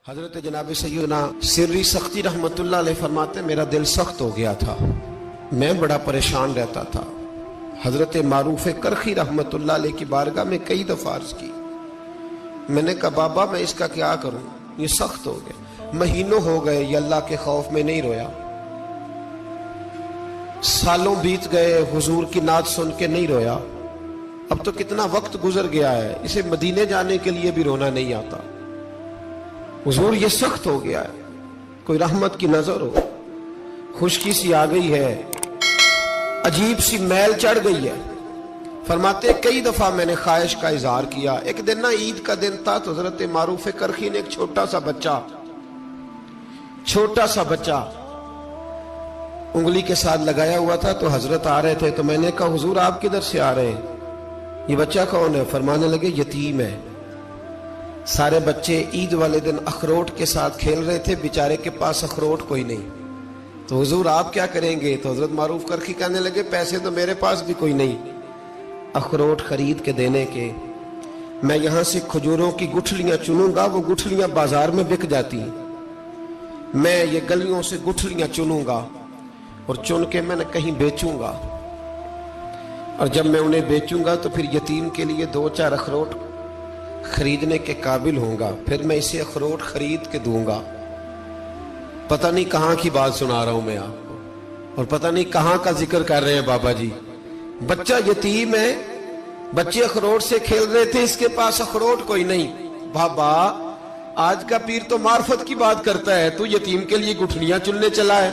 حضرت جناب سیدنا سری سختی رحمتullah علیہ فرماتے میرا دل سخت ہو گیا تھا، میں بڑا پریشان رہتا تھا۔ حضرت معروف کرخی رحمتullah علیہ کی بارگاہ میں کئی دفعہ عرض کی، میں نے کہا بابا میں اس کا کیا کروں، یہ سخت ہو گیا، مہینوں ہو گئے یہ اللہ کے خوف میں نہیں رویا، سالوں بیت گئے حضور کی نعت سن کے نہیں رویا، اب تو کتنا وقت گزر گیا ہے، اسے مدینے جانے کے لیے بھی رونا نہیں آتا، حضور یہ سخت ہو گیا ہے، کوئی رحمت کی نظر ہو، خشکی سی آ گئی ہے، عجیب سی میل چڑھ گئی ہے۔ فرماتے کئی دفعہ میں نے خواہش کا اظہار کیا۔ ایک دن نا عید کا دن تھا تو حضرت معروف کرخی نے ایک چھوٹا سا بچہ انگلی کے ساتھ لگایا ہوا تھا، تو حضرت آ رہے تھے، تو میں نے کہا حضور آپ کدھر سے آ رہے ہیں، یہ بچہ کون ہے؟ فرمانے لگے یتیم ہے۔ سارے بچے عید والے دن اخروٹ کے ساتھ کھیل رہے تھے، بیچارے کے پاس اخروٹ کوئی نہیں، تو حضور آپ کیا کریں گے؟ تو حضرت معروف کرخی کہنے لگے پیسے تو میرے پاس بھی کوئی نہیں اخروٹ خرید کے دینے کے، میں یہاں سے کھجوروں کی گٹھلیاں چنوں گا، وہ گٹھلیاں بازار میں بک جاتی ہیں، میں یہ گلیوں سے گٹھلیاں چنوں گا اور چن کے میں نے کہیں بیچوں گا، اور جب میں انہیں بیچوں گا تو پھر یتیم کے لیے 2-4 اخروٹ خریدنے کے قابل ہوں گا، پھر میں اسے اخروٹ خرید کے دوں گا۔ پتہ نہیں کہاں کی بات سنا رہا ہوں میں آپ کو، اور پتہ نہیں کہاں کا ذکر کر رہے ہیں بابا جی۔ بچہ یتیم ہے، بچے اخروٹ سے کھیل رہے تھے، اس کے پاس اخروٹ کوئی نہیں۔ بابا آج کا پیر تو معرفت کی بات کرتا ہے، تو یتیم کے لیے گٹھلیاں چننے چلا ہے۔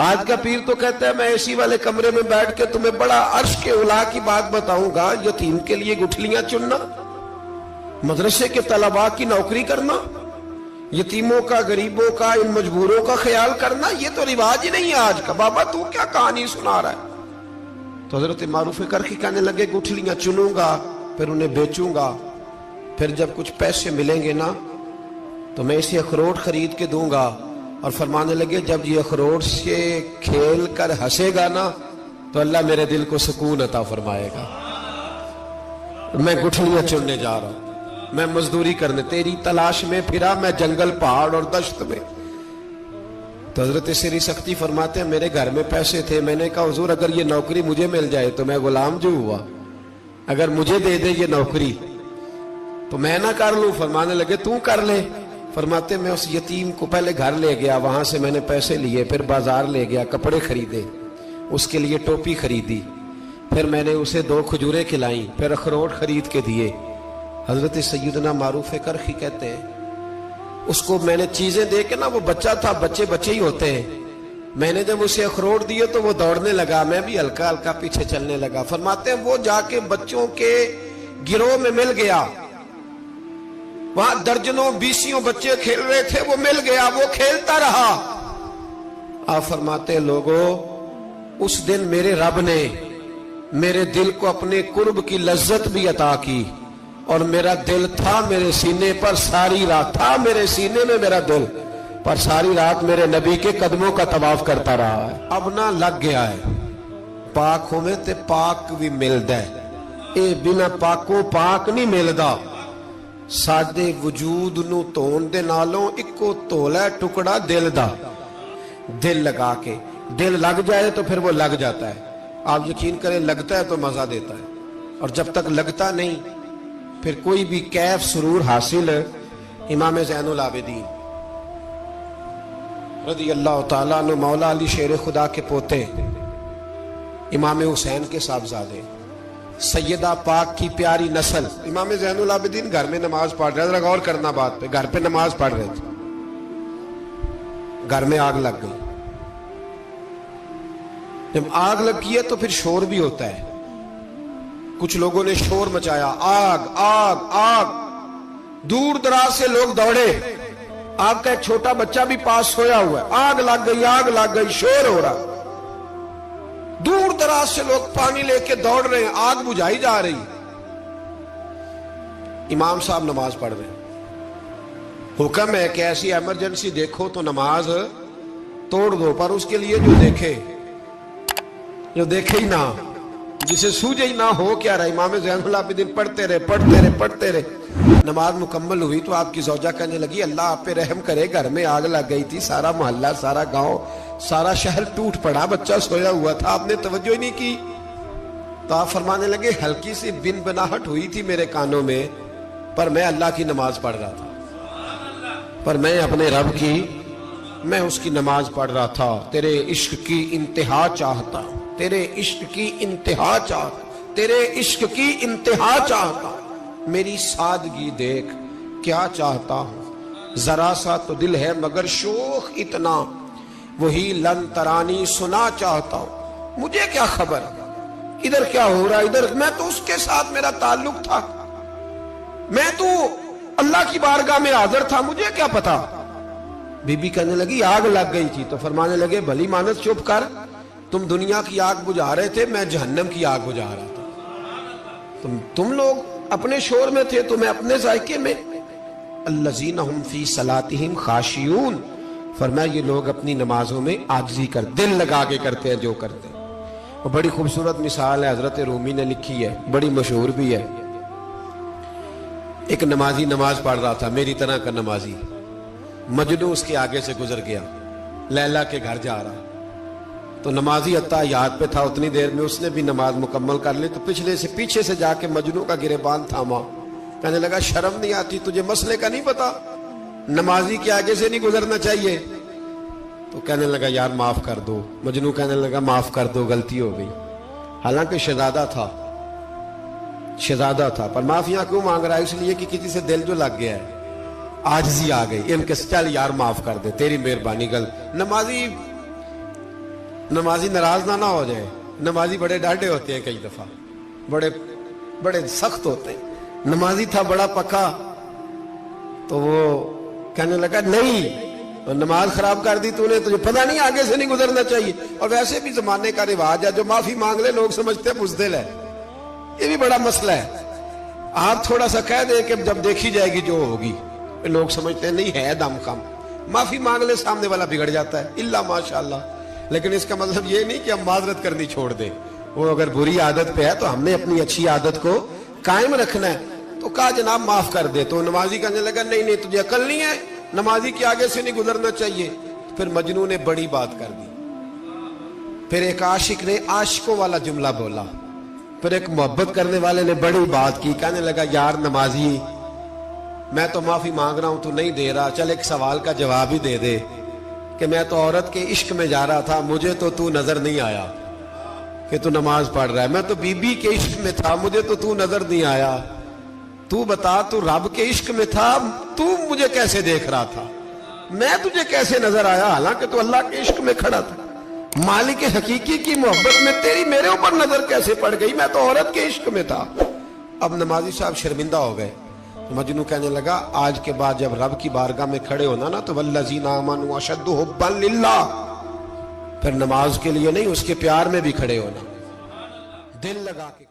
آج کا پیر تو کہتا ہے میں اے سی والے کمرے میں بیٹھ کے تمہیں بڑا عرش کے اعلیٰ کی بات بتاؤں گا، یتیم کے لیے گٹھلیاں چننا، مدرسے کے طلباء کی نوکری کرنا، یتیموں کا، غریبوں کا، ان مجبوروں کا خیال کرنا، یہ تو رواج ہی نہیں ہے آج کا۔ بابا تو کیا کہانی سنا رہا ہے؟ تو حضرت معروف کرخی کہنے لگے گٹھلیاں چنوں گا، پھر انہیں بیچوں گا، پھر جب کچھ پیسے ملیں گے نا تو میں اسے اخروٹ خرید کے دوں گا، اور فرمانے لگے جب یہ اخروٹ سے کھیل کر ہنسے گا نا تو اللہ میرے دل کو سکون عطا فرمائے گا۔ میں گٹھلیاں چننے جا رہا ہوں، میں مزدوری کرنے، تیری تلاش میں پھرا میں جنگل، پہاڑ اور دشت میں۔ تو حضرت سری سختی فرماتے ہیں میرے گھر میں پیسے تھے، میں نے کہا حضور اگر یہ نوکری مجھے مل جائے تو میں غلام جو ہوا، اگر مجھے دے دے یہ نوکری تو میں نہ کر لوں؟ فرمانے لگے تو کر لے۔ فرماتے میں اس یتیم کو پہلے گھر لے گیا، وہاں سے میں نے پیسے لیے، پھر بازار لے گیا، کپڑے خریدے، اس کے لیے ٹوپی خریدی، پھر میں نے اسے 2 کھجوریں کھلائیں، پھر اخروٹ خرید کے دیے۔ حضرت سیدنا معروف کرخی کہتے ہیں اس کو میں نے چیزیں دے کے نا، وہ بچہ تھا، بچے ہی ہوتے ہیں، میں نے جب اسے اخروٹ دیے تو وہ دوڑنے لگا، میں بھی ہلکا ہلکا پیچھے چلنے لگا۔ فرماتے ہیں وہ جا کے بچوں کے گروہ میں مل گیا، وہاں درجنوں 20 بچے کھیل رہے تھے، وہ مل گیا، وہ کھیلتا رہا۔ آپ فرماتے ہیں لوگوں اس دن میرے رب نے میرے دل کو اپنے قرب کی لذت بھی عطا کی، اور میرا دل تھا میرے سینے پر ساری رات، تھا میرے سینے میں میرا دل پر ساری رات میرے نبی کے قدموں کا طواف کرتا رہا ہے۔ اب نہ لگ گیا ہے، پاک ہوئے تے پاک بھی ملدا ہے، اے بنا پاکوں پاک نہیں ملدا۔ سادے وجود نو تون دے نالوں اکو تولا ٹکڑا دل دا، دل لگا کے، دل لگ جائے تو پھر وہ لگ جاتا ہے۔ آپ یقین کریں لگتا ہے تو مزہ دیتا ہے، اور جب تک لگتا نہیں پھر کوئی بھی کیف سرور حاصل۔ امام زین العابدین رضی اللہ تعالیٰ عنہ مولا علی شیر خدا کے پوتے، امام حسین کے صاحبزادے، سیدہ پاک کی پیاری نسل، امام زین العابدین گھر میں نماز پڑھ رہے تھے، غور کرنا بات پہ، گھر پہ نماز پڑھ رہے تھے، گھر میں آگ لگ گئی۔ جب آگ لگی ہے تو پھر شور بھی ہوتا ہے، کچھ لوگوں نے شور مچایا، آگ آگ آگ، دور دراز سے لوگ دوڑے، آپ کا ایک چھوٹا بچہ بھی پاس سویا ہوا ہے، آگ لگ گئی، شور ہو رہا، دور دراز سے لوگ پانی لے کے دوڑ رہے ہیں، آگ بجھائی جا رہی، امام صاحب نماز پڑھ رہے ہیں، حکم ہے کہ ایسی ایمرجنسی دیکھو تو نماز توڑ دو، پر اس کے لیے جو دیکھے ہی نہ، جسے سوجے ہی نہ ہو کیا رہا۔ امام زین العابدین پڑھتے رہے، نماز مکمل ہوئی تو آپ کی زوجہ کہنے لگی اللہ آپ پہ رحم کرے، گھر میں آگ لگ گئی تھی، سارا محلہ، سارا گاؤں، سارا شہر ٹوٹ پڑا، بچہ سویا ہوا تھا، آپ نے توجہ ہی نہیں کی۔ تو آپ فرمانے لگے ہلکی سی بن بناہٹ ہوئی تھی میرے کانوں میں، پر میں اللہ کی نماز پڑھ رہا تھا، پر میں اپنے رب کی، میں اس کی نماز پڑھ رہا تھا، تیرے عشق کی انتہا چاہتا، تیرے عشق کی انتہا چاہتا، تیرے عشق کی انتہا چاہتا، میری سادگی دیکھ کیا چاہتا ہوں، ذرا سا تو دل ہے مگر شوخ اتنا، وہی لن ترانی سنا چاہتا ہوں، مجھے کیا خبر ادھر کیا ہو رہا، ادھر میں تو اس کے ساتھ میرا تعلق تھا، میں تو اللہ کی بارگاہ میں حاضر تھا، مجھے کیا پتا۔ بی بی کہنے لگی آگ لگ گئی تھی، تو فرمانے لگے بھلی مانس چپ کر، تم دنیا کی آگ بجھا رہے تھے، میں جہنم کی آگ بجھا رہا تھا، تم لوگ اپنے شور میں تھے تو میں اپنے ذائقے میں۔ الذین ہم فی صلاتہم خاشعون، فرمایا یہ لوگ اپنی نمازوں میں عاجزی کر، دل لگا کے کرتے ہیں جو کرتے ہیں۔ اور بڑی خوبصورت مثال ہے، حضرت رومی نے لکھی ہے، بڑی مشہور بھی ہے۔ ایک نمازی نماز پڑھ رہا تھا، میری طرح کا نمازی، مجنوں اس کے آگے سے گزر گیا، لیلا کے گھر جا رہا، تو نمازی اتحیات پہ تھا، اتنی دیر میں اس نے بھی نماز مکمل کر لی، تو پیچھے سے جا کے مجنوں کا گریبان تھاما، کہنے لگا شرم نہیں آتی تجھے، مسئلے کا نہیں پتا، نمازی کے آگے سے نہیں گزرنا چاہیے؟ تو کہنے لگا یار معاف کر دو، مجنوں کہنے لگا معاف کر دو، غلطی ہو گئی، حالانکہ شہزادہ تھا، پر معافیاں کیوں مانگ رہا ہے؟ اس لیے کہ کسی سے دل جو لگ گیا ہے، عاجزی آ گئی، ان کے چل یار معاف کر دے، تیری مہربانی، نمازی ناراض نہ ہو جائے، نمازی بڑے ڈاڈے ہوتے ہیں، کئی دفعہ بڑے سخت ہوتے ہیں، نمازی تھا بڑا پکا، تو وہ کہنے لگا نہیں، نماز خراب کر دی تو نے، تجھے پتہ نہیں آگے سے نہیں گزرنا چاہیے، اور ویسے بھی زمانے کا رواج ہے، جو معافی مانگ لے لوگ سمجھتے ہیں بزدل ہے، یہ بھی بڑا مسئلہ ہے، آپ تھوڑا سا کہہ دیں کہ جب دیکھی جائے گی جو ہوگی، لوگ سمجھتے ہیں نہیں ہے دم کم، معافی مانگ لے سامنے والا بگڑ جاتا ہے، الا ماشاءاللہ، لیکن اس کا مطلب یہ نہیں کہ ہم معذرت کرنی چھوڑ دیں، وہ اگر بری عادت پہ ہے تو ہم نے اپنی اچھی عادت کو قائم رکھنا ہے، تو کہا جناب معاف کر دے، تو نمازی کہنے لگا نہیں تجھے عقل نہیں ہے، نمازی کے آگے سے نہیں گزرنا چاہیے۔ پھر مجنوں نے بڑی بات کر دی، پھر ایک عاشق نے عاشقوں والا جملہ بولا، پھر ایک محبت کرنے والے نے بڑی بات کی، کہنے لگا یار نمازی میں تو معافی مانگ رہا ہوں تو نہیں دے رہا، چل ایک سوال کا جواب ہی دے دے کہ میں تو عورت کے عشق میں جا رہا تھا، مجھے تو نظر نہیں آیا کہ تو نماز پڑھ رہا ہے، میں تو بی بی کے عشق میں تھا، مجھے تو نظر نہیں آیا، تو بتا تو رب کے عشق میں تھا، تو مجھے کیسے دیکھ رہا تھا، میں تجھے کیسے نظر آیا، حالانکہ تو اللہ کے عشق میں کھڑا تھا، مالک حقیقی کی محبت میں تیری میرے اوپر نظر کیسے پڑ گئی، میں تو عورت کے عشق میں تھا۔ اب نمازی صاحب شرمندہ ہو گئے، مجنوں کہنے لگا آج کے بعد جب رب کی بارگاہ میں کھڑے ہونا نا، تو والذین آمنوا اشد حبا للہ، پھر نماز کے لیے نہیں، اس کے پیار میں بھی کھڑے ہونا، دل لگا کے